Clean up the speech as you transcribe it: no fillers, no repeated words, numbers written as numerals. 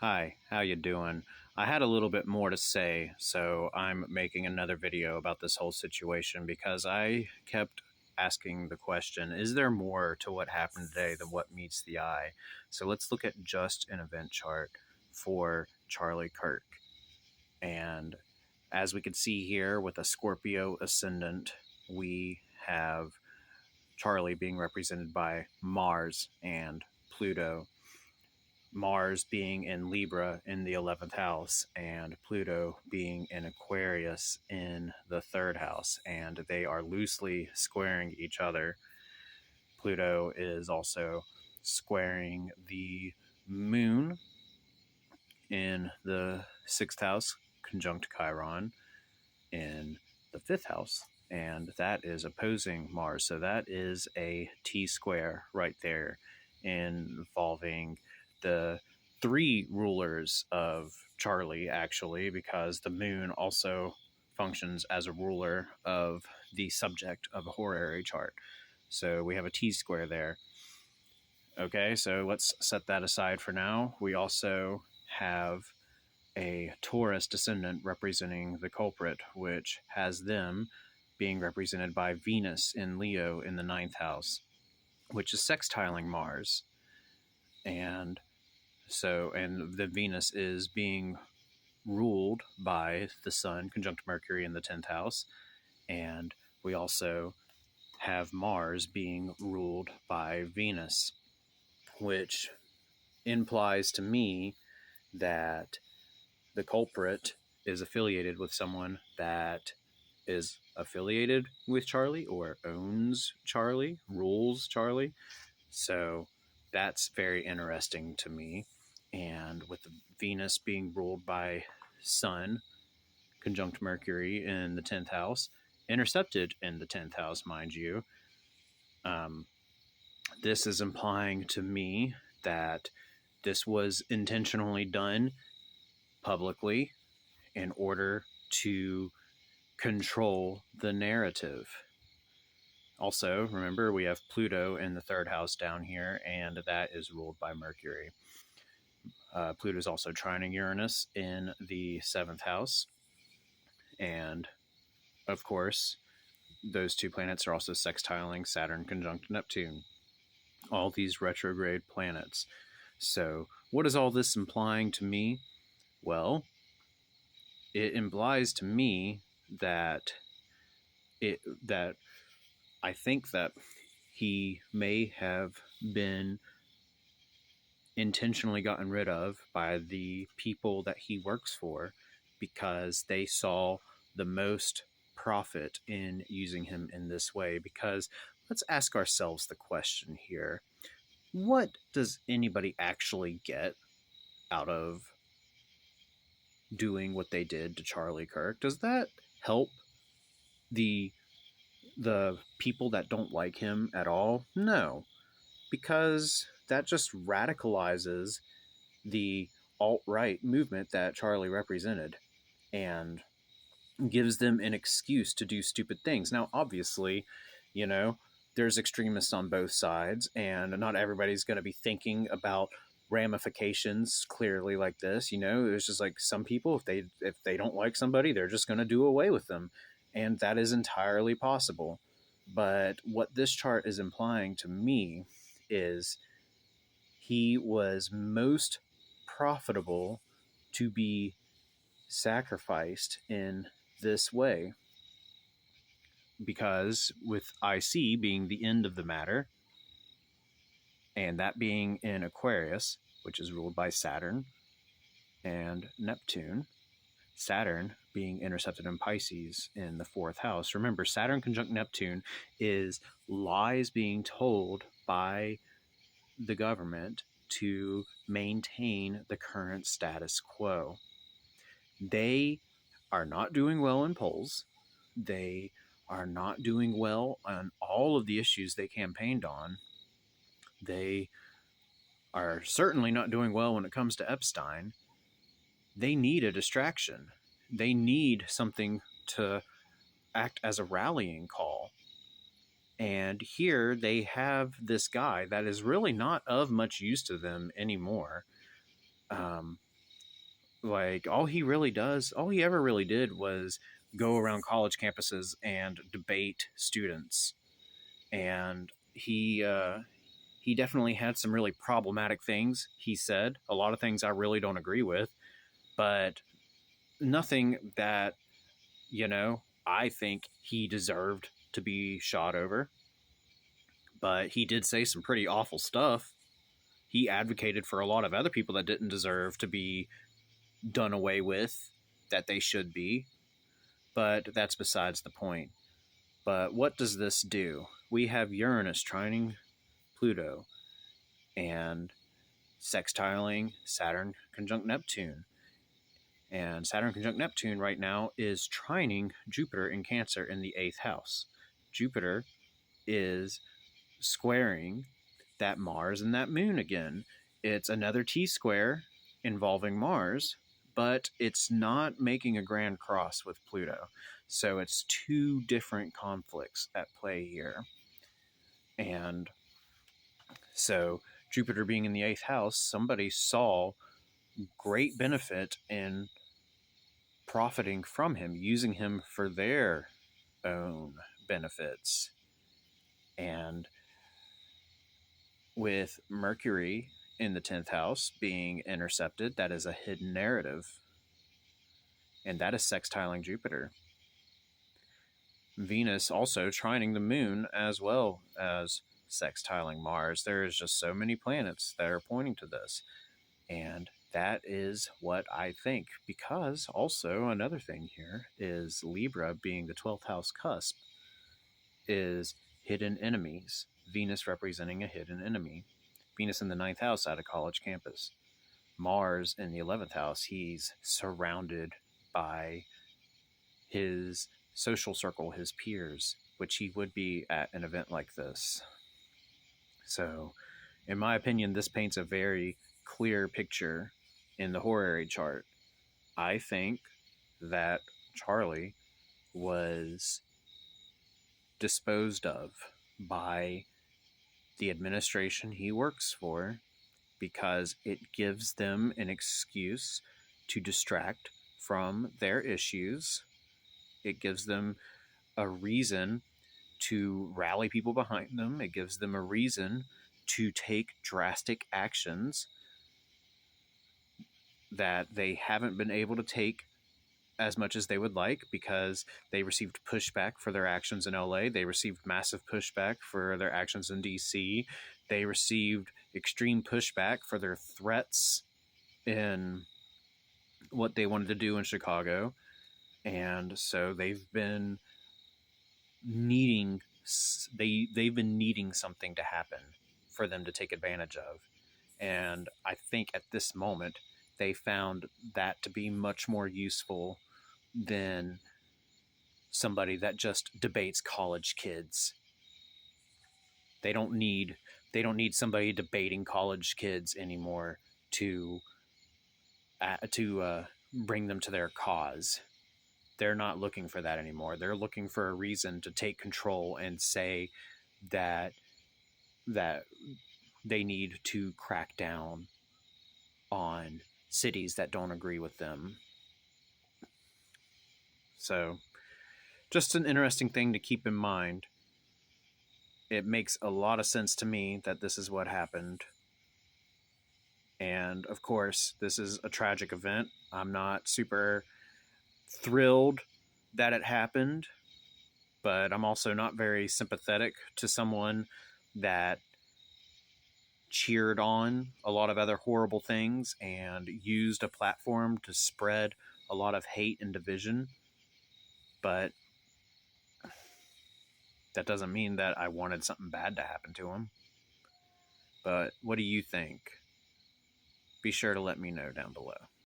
Hi, how you doing? I had a little bit more to say, so I'm making another video about this whole situation because I kept asking the question, is there more to what happened today than what meets the eye? So let's look at just an event chart for Charlie Kirk. And as we can see here with a Scorpio ascendant, we have Charlie being represented by Mars and Pluto. Mars being in Libra in the 11th house and Pluto being in Aquarius in the 3rd house, and they are loosely squaring each other. Pluto is also squaring the moon in the 6th house, conjunct Chiron in the 5th house, and that is opposing Mars. So that is a T square right there, involving the 3 rulers of Charlie, actually, because the moon also functions as a ruler of the subject of a horary chart. So we have a T square there. Okay, so let's set that aside for now. We also have a Taurus descendant representing the culprit, which has them being represented by Venus in Leo in the 9th house, which is sextiling Mars. And the Venus is being ruled by the Sun conjunct Mercury in the 10th house. And we also have Mars being ruled by Venus, which implies to me that the culprit is affiliated with someone that is affiliated with Charlie or owns Charlie, rules Charlie. So that's very interesting to me. And with the Venus being ruled by Sun, conjunct Mercury in the 10th house, intercepted in the 10th house, mind you, this is implying to me that this was intentionally done publicly in order to control the narrative. Also, remember, we have Pluto in the 3rd house down here, and that is ruled by Mercury. Pluto is also trining Uranus in the 7th house. And, of course, those 2 planets are also sextiling Saturn conjunct Neptune. All these retrograde planets. So, what is all this implying to me? Well, it implies to me that I think that he may have been intentionally gotten rid of by the people that he works for because they saw the most profit in using him in this way. Because let's ask ourselves the question here. What does anybody actually get out of doing what they did to Charlie Kirk? Does that help the people that don't like him at all? No, because that just radicalizes the alt-right movement that Charlie represented and gives them an excuse to do stupid things. Now, obviously, there's extremists on both sides, and not everybody's going to be thinking about ramifications clearly like this. There's just like some people, if they don't like somebody, they're just going to do away with them, and that is entirely possible. But what this chart is implying to me is he was most profitable to be sacrificed in this way, because with IC being the end of the matter, and that being in Aquarius, which is ruled by Saturn and Neptune, Saturn being intercepted in Pisces in the 4th house. Remember, Saturn conjunct Neptune is lies being told by the government to maintain the current status quo. They are not doing well in polls. They are not doing well on all of the issues they campaigned on. They are certainly not doing well when it comes to Epstein. They need a distraction. They need something to act as a rallying call. And here they have this guy that is really not of much use to them anymore. Like, all he ever really did was go around college campuses and debate students. And he definitely had some really problematic things he said. A lot of things I really don't agree with, but nothing that, I think he deserved to be shot over. But he did say some pretty awful stuff. He advocated for a lot of other people that didn't deserve to be done away with, that they should be. But that's besides the point. But what does this do? We have Uranus trining Pluto and sextiling Saturn conjunct Neptune. And Saturn conjunct Neptune right now is trining Jupiter in Cancer in the 8th house. Jupiter is squaring that Mars and that Moon again. It's another T square involving Mars, but it's not making a grand cross with Pluto. So it's two different conflicts at play here. And so Jupiter being in the 8th house, somebody saw great benefit in profiting from him, using him for their own benefits. And with Mercury in the 10th house being intercepted, that is a hidden narrative. And that is sextiling Jupiter. Venus also trining the moon as well as sextiling Mars. There is just so many planets that are pointing to this. And that is what I think. Because also another thing here is Libra being the 12th house cusp is hidden enemies. Venus representing a hidden enemy. Venus in the 9th house at a college campus. Mars in the 11th house, he's surrounded by his social circle, his peers, which he would be at an event like this. So, in my opinion, this paints a very clear picture in the horary chart. I think that Charlie was disposed of by the administration he works for because it gives them an excuse to distract from their issues. It gives them a reason to rally people behind them. It gives them a reason to take drastic actions that they haven't been able to take as much as they would like because they received pushback for their actions in LA. They received massive pushback for their actions in DC. They received extreme pushback for their threats in what they wanted to do in Chicago. And so they've been needing something to happen for them to take advantage of. And I think at this moment they found that to be much more useful than somebody that just debates college kids. They don't need somebody debating college kids anymore to bring them to their cause. They're not looking for that anymore. They're looking for a reason to take control and say that they need to crack down on cities that don't agree with them. So, just an interesting thing to keep in mind. It makes a lot of sense to me that this is what happened. And of course, this is a tragic event. I'm not super thrilled that it happened, but I'm also not very sympathetic to someone that cheered on a lot of other horrible things and used a platform to spread a lot of hate and division. But that doesn't mean that I wanted something bad to happen to him. But what do you think? Be sure to let me know down below.